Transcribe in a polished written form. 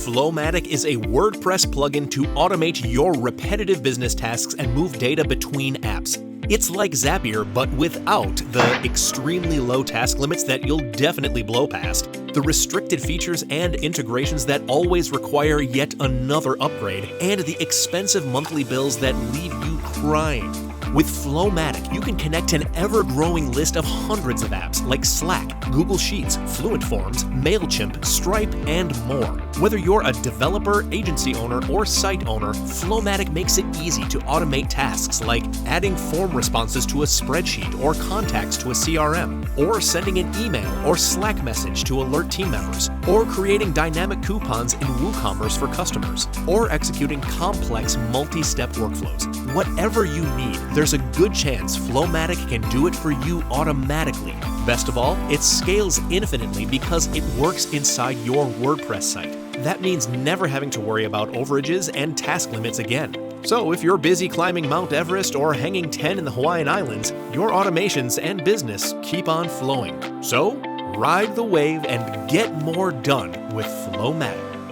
FlowMattic is a WordPress plugin to automate your repetitive business tasks and move data between apps. It's like Zapier, but without the extremely low task limits that you'll definitely blow past, the restricted features and integrations that always require yet another upgrade, and the expensive monthly bills that leave you crying. With FlowMattic, you can connect an ever-growing list of hundreds of apps like Slack, Google Sheets, Fluent Forms, Mailchimp, Stripe, and more. Whether you're a developer, agency owner, or site owner, FlowMattic makes it easy to automate tasks like adding form responses to a spreadsheet or contacts to a CRM, or sending an email or Slack message to alert team members, or creating dynamic coupons in WooCommerce for customers, or executing complex multi-step workflows. Whatever you need, there's a good chance FlowMattic can do it for you automatically. Best of all, it scales infinitely because it works inside your WordPress site. That means never having to worry about overages and task limits again. So if you're busy climbing Mount Everest or hanging 10 in the Hawaiian Islands, your automations and business keep on flowing. So ride the wave and get more done with FlowMattic.